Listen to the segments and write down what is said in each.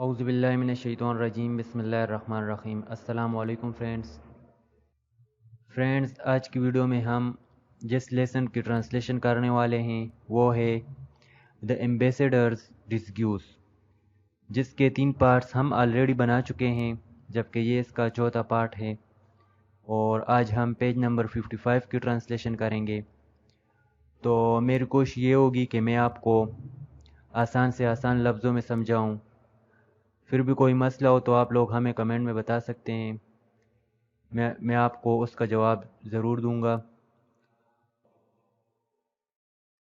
اعوذ باللہ من الشیطان الرجیم بسم اللہ الرحمن الرحیم۔ السلام علیکم فرینڈز، آج کی ویڈیو میں ہم جس لیسن کی ٹرانسلیشن کرنے والے ہیں وہ ہے دا ایمبیسیڈرز ڈسگیوز، جس کے 3 پارٹس ہم آلریڈی بنا چکے ہیں، جبکہ یہ اس کا چوتھا پارٹ ہے، اور آج ہم پیج نمبر 55 کی ٹرانسلیشن کریں گے۔ تو میری کوشش یہ ہوگی کہ میں آپ کو آسان سے آسان لفظوں میں سمجھاؤں۔ پھر بھی کوئی مسئلہ ہو تو آپ لوگ ہمیں کمنٹ میں بتا سکتے ہیں، میں آپ کو اس کا جواب ضرور دوں گا۔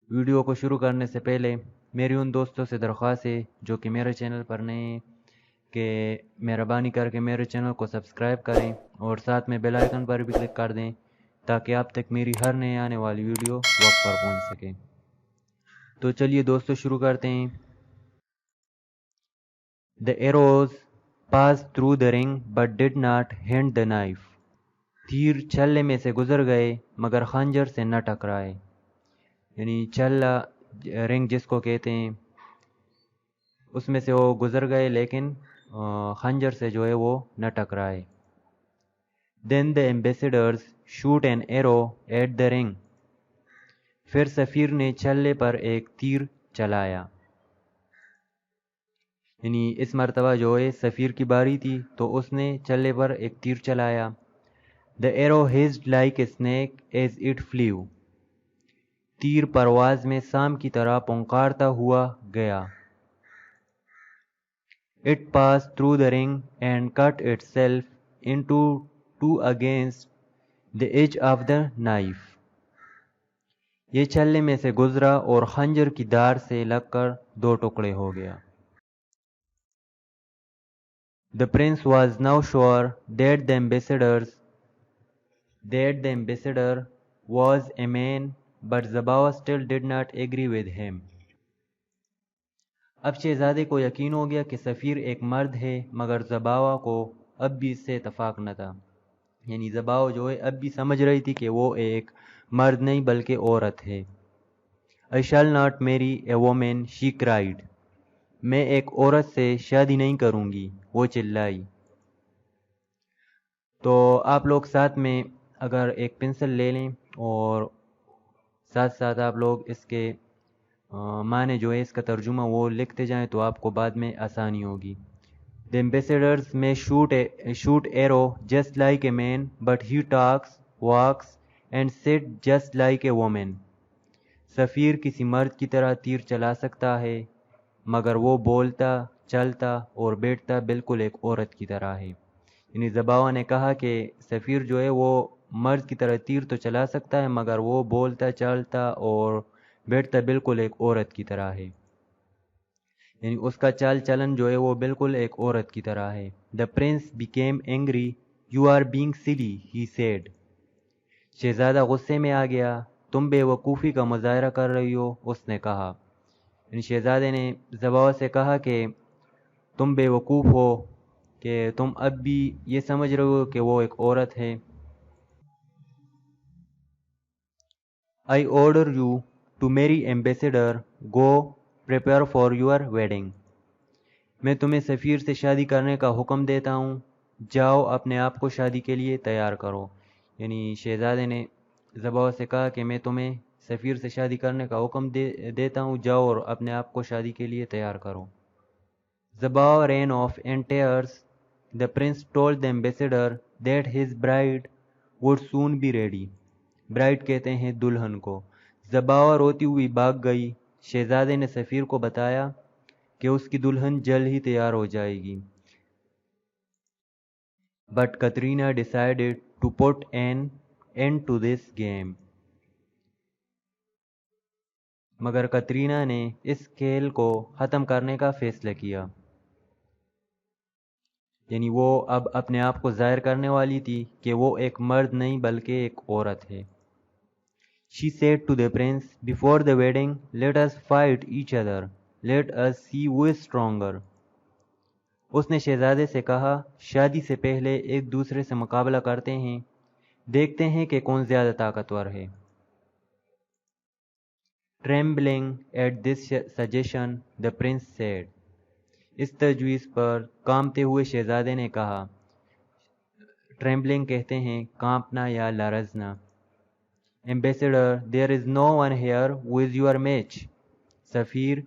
ویڈیو کو شروع کرنے سے پہلے میری ان دوستوں سے درخواست ہے جو کہ میرے چینل پر نئے ہیں کہ مہربانی کر کے میرے چینل کو سبسکرائب کریں اور ساتھ میں بیل آئیکن پر بھی کلک کر دیں تاکہ آپ تک میری ہر نئے آنے والی ویڈیو وقت پر پہنچ سکے۔ تو چلیے دوستو شروع کرتے ہیں۔ The arrows passed through the ring but did not hit the knife. تیر چھلے میں سے گزر گئے مگر خنجر سے نہ ٹکرائے، یعنی چھلا رنگ جس کو کہتے ہیں اس میں سے وہ گزر گئے لیکن خنجر سے جو ہے وہ نہ ٹکرائے۔ Then the ambassadors shoot an arrow at the ring. پھر سفیر نے چھلے پر ایک تیر چلایا، یعنی اس مرتبہ جو ہے سفیر کی باری تھی تو اس نے چھلے پر ایک تیر چلایا۔ The arrow hissed like a snake as it flew. تیر پرواز میں سام کی طرح پونکارتا ہوا گیا۔ It passed through the ring and cut itself into two against the edge of the knife. یہ چھلے میں سے گزرا اور خنجر کی دھار سے لگ کر 2 ٹکڑے ہو گیا۔ The prince was now sure that the ambassador was a man, but Zabawa still did not agree with him. اب شہزادے کو یقین ہو گیا کہ سفیر ایک مرد ہے، مگر زباوا کو اب بھی اس سے اتفاق نہ تھا، یعنی زباوا جو ہے اب بھی سمجھ رہی تھی کہ وہ ایک مرد نہیں بلکہ عورت ہے۔ I shall not marry a woman, she cried. میں ایک عورت سے شادی نہیں کروں گی، وہ چلائی۔ تو آپ لوگ ساتھ میں اگر ایک پنسل لے لیں اور ساتھ ساتھ آپ لوگ اس کے معنی جو ہے اس کا ترجمہ وہ لکھتے جائیں تو آپ کو بعد میں آسانی ہوگی۔ The ambassadors may shoot arrow just like a man, but he talks, walks and sits just like a woman. سفیر کسی مرد کی طرح تیر چلا سکتا ہے مگر وہ بولتا، چلتا اور بیٹھتا بالکل ایک عورت کی طرح ہے۔ یعنی زباوا نے کہا کہ سفیر جو ہے وہ مرد کی طرح تیر تو چلا سکتا ہے مگر وہ بولتا، چلتا اور بیٹھتا بالکل ایک عورت کی طرح ہے، یعنی اس کا چال چلن جو ہے وہ بالکل ایک عورت کی طرح ہے۔ The prince became angry. You are being silly, he said. شہزادہ غصے میں آ گیا، تم بے وقوفی کا مظاہرہ کر رہی ہو، اس نے کہا۔ یعنی شہزادے نے زباوا سے کہا کہ تم بے وقوف ہو کہ تم اب بھی یہ سمجھ رہے ہو کہ وہ ایک عورت ہے۔ I order you to marry ambassador. Go prepare for your wedding. میں تمہیں سفیر سے شادی کرنے کا حکم دیتا ہوں، جاؤ اپنے آپ کو شادی کے لیے تیار کرو۔ یعنی شہزادے نے زباوا سے کہا کہ میں تمہیں سفیر سے شادی کرنے کا حکم دیتا ہوں، جاؤ اور اپنے آپ کو شادی کے لیے تیار کرو۔ Zabawa ran off in tears. The prince told the ambassador that his bride would soon be ready. Bride کہتے ہیں دلہن کو۔ زباوا روتی ہوئی بھاگ گئی۔ شہزادے نے سفیر کو بتایا کہ اس کی دلہن جلد ہی تیار ہو جائے گی۔ But Katrina decided to put an end to this game. مگر کترینا نے اس کھیل کو ختم کرنے کا فیصلہ کیا، یعنی وہ اب اپنے آپ کو ظاہر کرنے والی تھی کہ وہ ایک مرد نہیں بلکہ ایک عورت ہے۔ She said to the prince, before the wedding, let us fight each other. Let us see who is stronger. اس نے شہزادے سے کہا، شادی سے پہلے ایک دوسرے سے مقابلہ کرتے ہیں، دیکھتے ہیں کہ کون زیادہ طاقتور ہے۔ Trembling at this suggestion, the prince said. اس تجویز پر کانپتے ہوئے شہزادے نے کہا، ٹریمبلنگ کہتے ہیں کانپنا یا لرزنا. Ambassador, there is no one here who is your match. سفیر،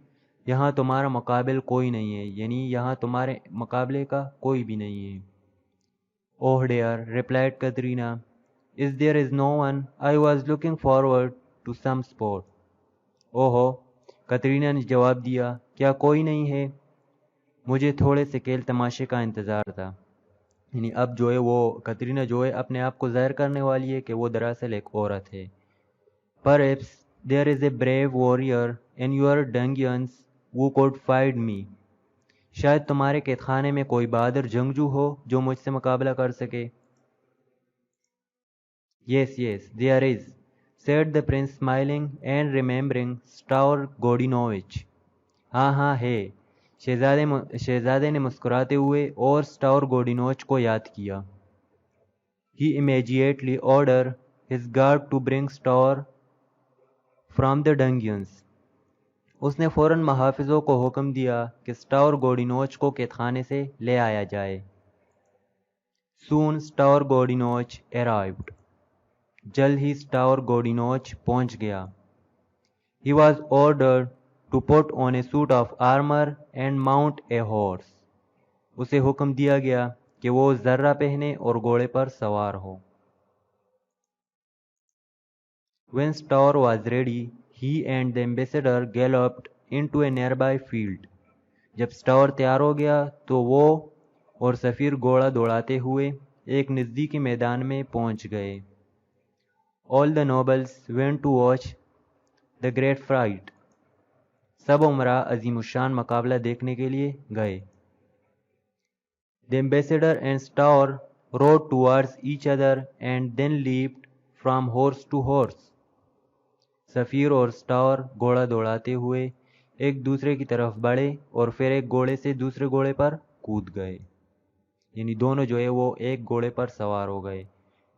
یہاں تمہارا مقابل کوئی نہیں ہے، یعنی یہاں تمہارے مقابلے کا کوئی بھی نہیں ہے. Oh dear, replied Katrina, is there is no one, I was looking forward to some sport. اوہو، کترینا نے جواب دیا، کیا کوئی نہیں ہے؟ مجھے تھوڑے سے کھیل تماشے کا انتظار تھا. یعنی اب جو ہے وہ کترینا جو ہے اپنے آپ کو ظاہر کرنے والی ہے کہ وہ دراصل ایک عورت ہے. Perhaps there is a brave warrior in your dungeons who could fight me. شاید تمہارے قید خانے میں کوئی بہادر جنگجو ہو جو مجھ سے مقابلہ کر سکے. Yes, yes, there is, said the prince smiling and remembering Stavr Godinovich. ہاں ہاں ہے، شہزادے نے مسکراتے ہوئے اور اسٹاور گوڈینوچ کو یاد کیا. He immediately ordered his guard to bring Stavr from the dungeons. اس نے فوراً محافظوں کو حکم دیا کہ اسٹاور گوڈینوچ کو قید خانے سے لے آیا جائے. Soon اسٹاور گوڈینوچ arrived. جلد ہی اسٹاور گوڈینوچ پہنچ گیا. He was ordered to put on a suit of armor and mount a horse. اسے حکم دیا گیا کہ وہ زرہ پہنے اور گھوڑے پر سوار ہو. When Stavr was ready, he and the ambassador galloped into a nearby field. جب اسٹاور تیار ہو گیا تو وہ اور سفیر گھوڑا دوڑاتے ہوئے ایک نزدیکی میدان میں پہنچ گئے. All the nobles went to watch the great fight. سب امراء عظیم الشان مقابلہ دیکھنے کے لیے گئے. The ambassador and Stavr rode towards each other and then leaped from horse to horse. سفیر اور اسٹاور گھوڑا دوڑاتے ہوئے ایک دوسرے کی طرف بڑھے اور پھر ایک گھوڑے سے دوسرے گھوڑے پر کود گئے. یعنی دونوں جو ہے وہ ایک گھوڑے پر سوار ہو گئے.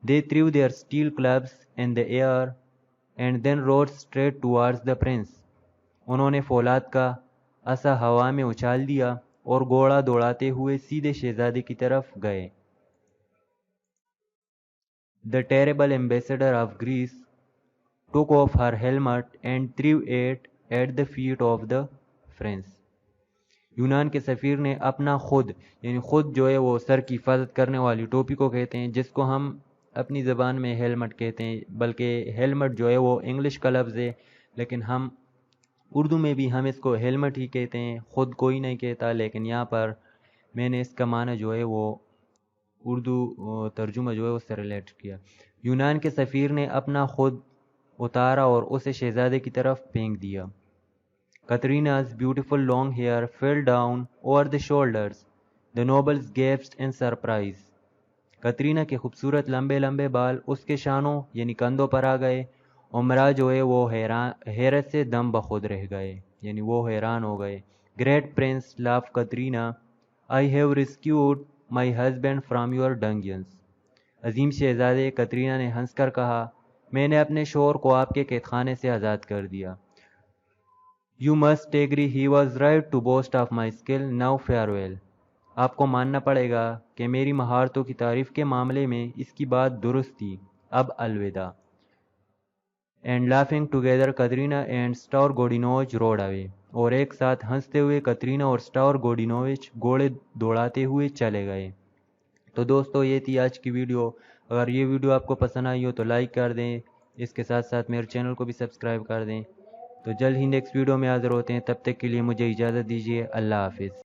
They threw their steel clubs in the air and then rode straight towards the prince. انہوں نے فولاد کا عصا ہوا میں اچھال دیا اور گھوڑا دوڑاتے ہوئے سیدھے شہزادے کی طرف گئے. The terrible ambassador of Greece took off her helmet and threw it at the feet of the prince. یونان کے سفیر نے اپنا خود جو ہے وہ سر کی حفاظت کرنے والی ٹوپی کو کہتے ہیں، جس کو ہم اپنی زبان میں ہیلمٹ کہتے ہیں، بلکہ ہیلمٹ جو ہے وہ انگلش کا لفظ ہے، لیکن ہم اردو میں بھی ہم اس کو ہیلمٹ ہی کہتے ہیں، خود کوئی نہیں کہتا. لیکن یہاں پر میں نے اس کا معنی جو ہے وہ اردو ترجمہ جو ہے اس سے ریلیٹ کیا. یونان کے سفیر نے اپنا خود اتارا اور اسے شہزادے کی طرف پھینک دیا. Katrina's beautiful long hair fell down over the shoulders. The nobles gasped in surprise. Katrina کے خوبصورت لمبے لمبے بال اس کے شانوں یعنی کندھوں پر آ گئے. امراء جو ہے وہ حیرت سے دم بخود رہ گئے، یعنی وہ حیران ہو گئے. Great prince, laughed Katrina, I have rescued my husband from your dungeons. عظیم شہزادے، کترینا نے ہنس کر کہا، میں نے اپنے شوہر کو آپ کے قید خانے سے آزاد کر دیا. You must agree he was right to boast of my skill. Now farewell. آپ کو ماننا پڑے گا کہ میری مہارتوں کی تعریف کے معاملے میں اس کی بات درست تھی. اب الوداع. And laughing together, Katrina and Stavr Godinovich rode away. اور ایک ساتھ ہنستے ہوئے کترینا اور اسٹاور گوڈینووچ گھوڑے دوڑاتے ہوئے چلے گئے. تو دوستو یہ تھی آج کی ویڈیو. اگر یہ ویڈیو آپ کو پسند آئی ہو تو لائک کر دیں، اس کے ساتھ ساتھ میرے چینل کو بھی سبسکرائب کر دیں. تو جلد ہی نیکسٹ ویڈیو میں حاضر ہوتے ہیں، تب تک کے لیے مجھے اجازت دیجیے. اللہ حافظ.